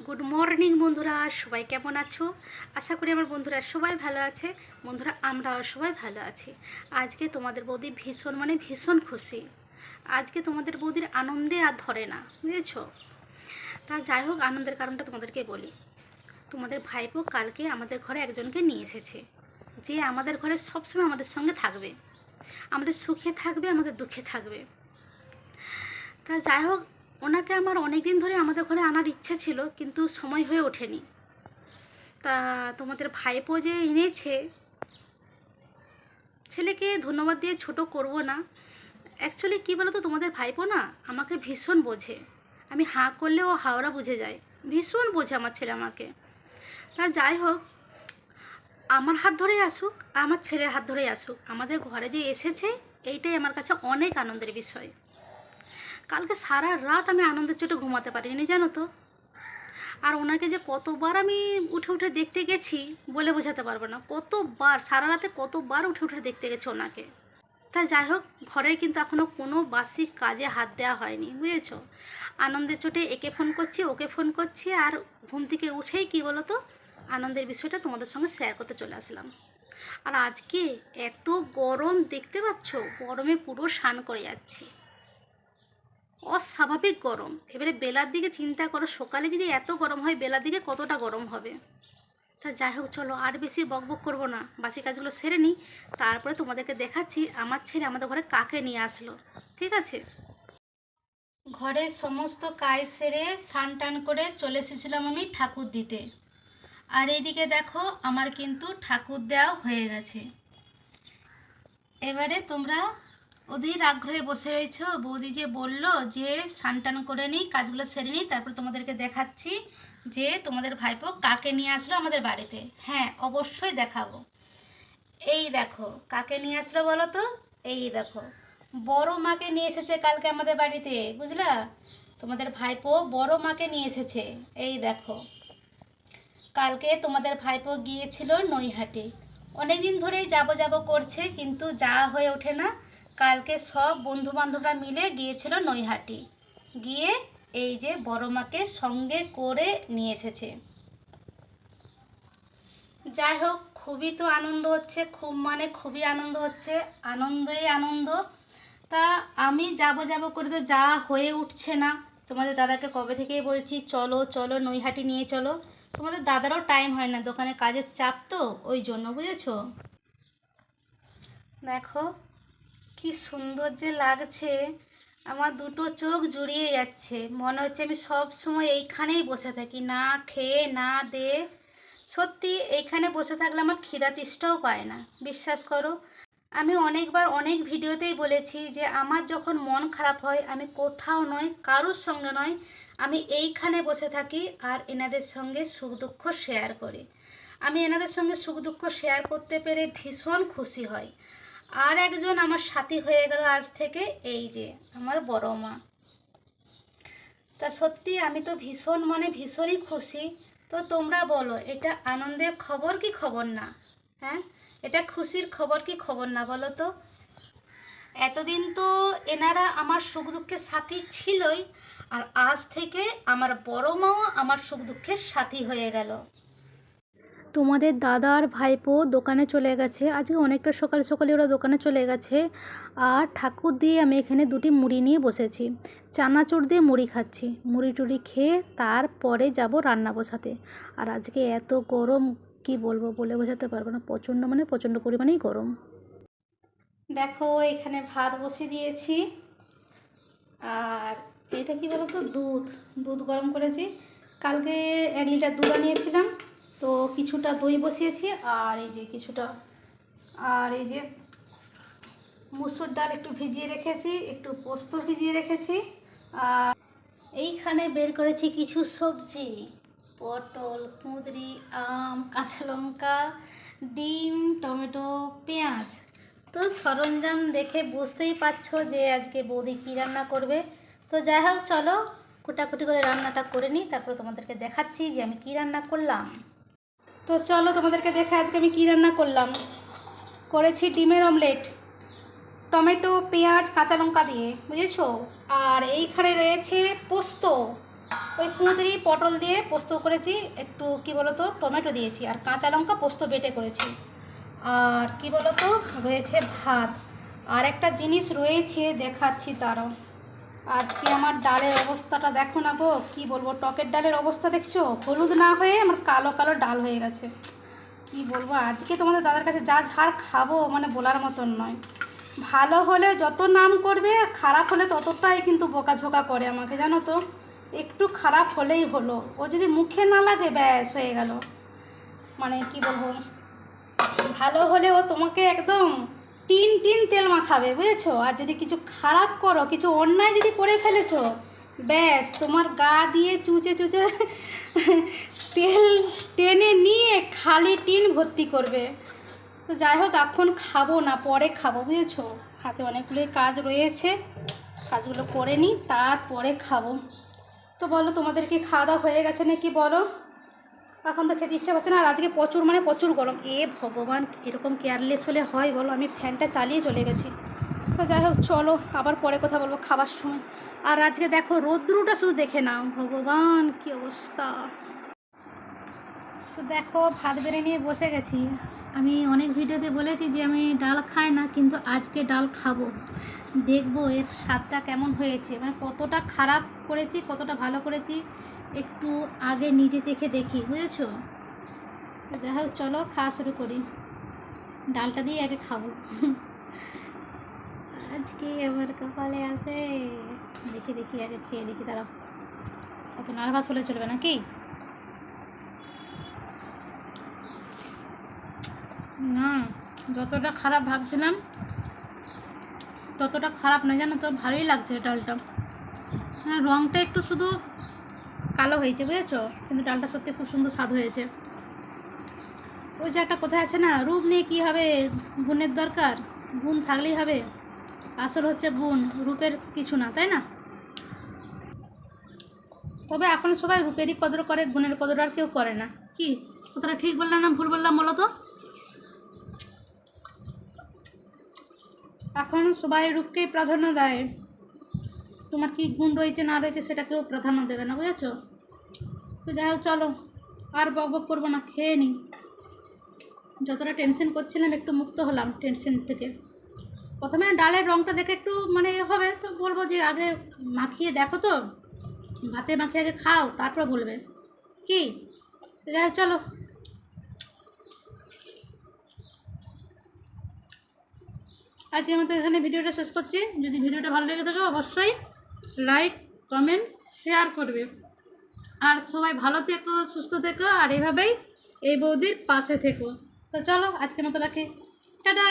Good morning বন্ধুরা, সবাই কেমন আছো? আশা করি আমার বন্ধুরা সবাই ভালো আছে। বন্ধুরা, আমরাও সবাই ভালো আছি। আজকে তোমাদের বৌদি ভীষণ খুশি। আজকে তোমাদের বৌদির আনন্দে আর ধরে না, বুঝেছো? তা যাই হোক, আনন্দের কারণটা তোমাদেরকে বলি। তোমাদের ভাইপো কালকে আমাদের ঘরে একজনকে নিয়ে এসেছে, যে আমাদের ঘরে সবসময় আমাদের সঙ্গে থাকবে, আমাদের সুখে থাকবে, আমাদের দুঃখে থাকবে। তা যাই হোক, ওনাকে আমার অনেক দিন ধরে আমাদের ঘরে আনার ইচ্ছে ছিল, কিন্তু সময় হয়ে ওঠেনি। তা তোমাদের ভাইপো যে এনেছে, ছেলেকে ধন্যবাদ দিয়ে ছোট করব না। অ্যাকচুয়ালি কী বলো তো, তোমাদের ভাইপো না আমাকে ভীষণ বোঝে। আমি হাঁ করলে ও হাওড়া বুঝে যায়, ভীষণ বোঝে আমার ছেলে আমাকে। তা যাই হোক, আমার হাত ধরেই আসুক, আমার ছেলের হাত ধরেই আসুক, আমাদের ঘরে যে এসেছে এইটাই আমার কাছে অনেক আনন্দের বিষয়। কালকে সারা রাত আমি আনন্দের চোটে ঘুমাতে পারিনি, জানো তো। আর ওনাকে যে কতবার আমি উঠে উঠে দেখতে গেছি বলে বোঝাতে পারবো না। কতবার সারা রাতে কতবার উঠে উঠে দেখতে গেছি ওনাকে। তা যাই হোক, ঘরের কিন্তু এখনও কোনো বাসি কাজে হাত দেওয়া হয়নি, বুঝেছো। আনন্দের চোটে একে ফোন করছি, ওকে ফোন করছি, আর ঘুম থেকে উঠেই কী বলো তো, আনন্দের বিষয়টা তোমাদের সঙ্গে শেয়ার করতে চলে আসলাম। আর আজকে এত গরম, দেখতে পাচ্ছ, গরমে পুরো স্নান করে যাচ্ছি, অস্বাভাবিক গরম। এবারে বেলার দিকে চিন্তা করো, সকালে যদি এত গরম হয়, বেলার দিকে কতটা গরম হবে। তা যাই হোক, চলো আর বেশি বকবক করবো না, বাসি কাজগুলো সেরে নিই। তারপরে তোমাদেরকে দেখাচ্ছি আমার ছেলে আমাদের ঘরে কাকে নিয়ে আসলো, ঠিক আছে? ঘরে সমস্ত কাজ সেরে স্নান টান করে চলে এসেছিলাম আমি ঠাকুর দিতে। আর এইদিকে দেখো, আমার কিন্তু ঠাকুর দেওয়া হয়ে গেছে। এবারে তোমরা অধীর আগ্রহে বসে রয়েছো, বৌদি যে বলল যে স্নান টান করে নিই, কাজগুলো সেরে নিই, তারপর তোমাদেরকে দেখাচ্ছি যে তোমাদের ভাইপো কাকে নিয়ে আসলো আমাদের বাড়িতে। হ্যাঁ, অবশ্যই দেখাবো। এই দেখো কাকে নিয়ে আসলো বলো তো। এই দেখো, বড় মাকে নিয়ে এসেছে কালকে আমাদের বাড়িতে, বুঝলা। তোমাদের ভাইপো বড় মাকে নিয়ে এসেছে। এই দেখো, কালকে তোমাদের ভাইপো গিয়েছিল নৈহাটি। অনেক দিন ধরেই যাবো যাবো করছে, কিন্তু যাওয়া হয়ে ওঠে না। কালকে সব বন্ধু বান্ধবরা মিলে গিয়েছিল নৈহাটি, গিয়ে এই যে বড় মাকে সঙ্গে করে নিয়ে এসেছে। যাই হোক, খুবই তো আনন্দ হচ্ছে, খুবই আনন্দ হচ্ছে, আনন্দই আনন্দ। তা আমি যাবো যাবো করে তো যাওয়া হয়ে উঠছে না। তোমাদের দাদাকে কবে থেকেই বলছি চলো চলো নৈহাটি নিয়ে চলো। তোমাদের দাদারও টাইম হয় না, দোকানে কাজের চাপ তো, ওই জন্য, বুঝেছো। দেখো কি সুন্দর যে লাগছে, আমার দুটো চোখ জুড়িয়ে যাচ্ছে। মনে হচ্ছে আমি সব সময় এইখানেই বসে থাকি, না খেয়ে না দে। সত্যি এইখানে বসে থাকলে আমার খিদা তেষ্টাও পায় না, বিশ্বাস করো। আমি অনেকবার অনেক ভিডিওতেই বলেছি যে আমার যখন মন খারাপ হয়, আমি কোথাও নয়, কারোর সঙ্গে নয়, আমি এইখানে বসে থাকি আর এনাদের সঙ্গে সুখ দুঃখ শেয়ার করি। আমি এনাদের সঙ্গে সুখ দুঃখ শেয়ার করতে পেরে ভীষণ খুশি হই। আর একজন আমার সাথী হয়ে গেল আজ থেকে, এই যে আমার বড় মা। তা সত্যি আমি তো ভীষণই খুশি। তো তোমরা বলো, এটা আনন্দের খবর কি খবর না? হ্যাঁ, এটা খুশির খবর কি খবর না বলো তো? এতদিন তো এনারা আমার সুখ দুঃখের সাথী ছিলই, আর আজ থেকে আমার বড় মাও আমার সুখ দুঃখের সাথী হয়ে গেল। তোমাদের দাদার ভাইপো দোকানে চলে গেছে, আজকে অনেকটা সকাল সকালে ওরা দোকানে চলে গেছে। আর ঠাকুর দিয়ে আমি এখানে দুটি মুড়ি নিয়ে বসেছি, চানাচুর দিয়ে মুড়ি খাচ্ছি। মুড়ি টুড়ি খেয়ে তারপরে যাব রান্না বসাতে। আর আজকে এত গরম, কি বলবো, বলে বোঝাতে পারবো না। প্রচণ্ড পরিমাণেই গরম। দেখো এখানে ভাত বসিয়ে দিয়েছি, আর এটা কি বলতো, দুধ দুধ গরম করেছি। কালকে 1 লিটার দুধ আনিয়েছিলাম, তো কিছুটা দই বসিয়েছি, আর এই যে কিছুটা, আর এই যে মুসুর ডাল একটু ভিজিয়ে রেখেছি, একটু পোস্ত ভিজিয়ে রেখেছি। আর এইখানে বের করেছি কিছু সবজি, পটল, কুঁদরি, আম, কাঁচা লঙ্কা, ডিম, টমেটো, পেঁয়াজ। তো সরঞ্জাম দেখে বুঝতেই পারছো যে আজকে বৌদি কী রান্না করবে। তো যাই হোক, চলো কুটাকুটি করে রান্নাটা করে নিই, তারপর তোমাদেরকে দেখাচ্ছি যে আমি কী রান্না করলাম। তো চলো তোমাদেরকে দেখে আজকে আমি কী রান্না করলাম। করেছি ডিমের অমলেট, টমেটো, পেঁয়াজ, কাঁচা লঙ্কা দিয়ে, বুঝেছো। আর এইখানে রয়েছে পোস্ত, ওই কুঁদরি পটল দিয়ে পোস্ত করেছি, একটু কি বলতো টমেটো দিয়েছি, আর কাঁচা লঙ্কা পোস্ত বেটে করেছি। আর কি বলতো রয়েছে ভাত, আর একটা জিনিস রয়েছে দেখাচ্ছি তারও। আজকে আমার ডালের অবস্থাটা দেখো না গো, কি বলবো, টকের ডালের অবস্থা দেখছো, হলুদ না হয়ে আমার কালো কালো ডাল হয়ে গেছে। কি বলবো, আজকে তোমাদের দাদার কাছে যা ঝাড় খাবো মানে বলার মতন নয়। ভালো হলে যত নাম করবে, খারাপ হলে ততটাই কিন্তু বকাঝোকা করে আমাকে, জানো তো। একটু খারাপ হলেই হলো, ও যদি মুখে না লাগে ব্যাস হয়ে গেল। মানে কি বলবো, ভালো হলে ও তোমাকে একদম টিন টিন তেল মাখাবে, বুঝেছো। আর যদি কিছু খারাপ করো, কিছু অন্যায় যদি করে ফেলেছো, ব্যাস তোমার গা দিয়ে চুচে চুচে তেল টেনে নিয়ে খালি টিন ভর্তি করবে। তো যাই হোক, এখন খাবো না, পরে খাবো, বুঝেছো। হাতে অনেকগুলোই কাজ রয়েছে, কাজগুলো করে নিই তারপরে খাবো। তো বলো, তোমাদেরকে খাওয়া দাওয়া হয়ে গেছে নাকি বলো। এখন তো খেতে ইচ্ছা করছে না, আর আজকে প্রচুর মানে প্রচুর গরম। এ ভগবান, এরকম কেয়ারলেস হলে হয় বলো, আমি ফ্যানটা চালিয়ে চলে গেছি। তো যাই হোক, চলো আবার পরে কথা বলবো খাবার সময়। আর আজকে দেখো রৌদ্রটা শুধু দেখে নাও, ভগবান কি অবস্থা। তো দেখো ভাত বেড়ে নিয়ে বসে গেছি। আমি অনেক ভিডিওতে বলেছি যে আমি ডাল খাই না, কিন্তু আজকে ডাল খাবো। দেখবো এর স্বাদটা কেমন হয়েছে, মানে কতটা খারাপ করেছি কতটা ভালো করেছি, একটু আগে নিজে চেখে দেখি, বুঝেছো। যাই হোক, চলো খাওয়া শুরু করি, ডালটা দিয়ে আগে খাবো। আজকে আমার কপালে আছে, দেখি দেখি আগে খেয়ে দেখি, তারা অত নার্ভাস হলে চলবে নাকি। না, যতটা খারাপ ভাবছিলাম ততটা খারাপ না, জানো তো, ভালোই লাগছে ডালটা। হ্যাঁ, রঙটা একটু শুধু কালো হয়েছে, বুঝেছো, কিন্তু ডালটা সত্যি খুব সুন্দর স্বাদ হয়েছে। ওই যে একটা কথা আছে না, রূপ নিয়ে কী হবে, গুণের দরকার, গুণ থাকলেই হবে। আসল হচ্ছে গুণ, রূপের কিছু না, তাই না। তবে এখন সবাই রূপেরই কদর করে, গুণের কদর আর কেউ করে না। কি কথাটা ঠিক বললাম না ভুল বললাম বলো তো। এখন সবাই রূপকেই প্রাধান্য দেয়, তোমার কি গুণ রয়েছে না রয়েছে সেটা কেউ প্রাধান্য দেবে না, বুঝেছো। তো যাই হোক, চলো আর বক বক করবো না, খেয়ে নিই। যতটা টেনশন করছিলাম একটু মুক্ত হলাম টেনশন থেকে। প্রথমে ডালের রঙটা দেখে একটু মানে হবে, তো বলবো যে আগে মাখিয়ে দেখো, তো ভাতে মাখিয়ে আগে খাও তারপর বলবে কি। যাই হোক, চলো আজকের মতো এখানে ভিডিওটা শেষ করছি। যদি ভিডিওটা ভালো লেগে থাকে অবশ্যই লাইক কমেন্ট শেয়ার করবে। আর সবাই ভালো থেকো, সুস্থ থেকো, আর এভাবেই এই বৌদির পাশে থেকো। তো চলো আজকের মতো রাখি, টাটা।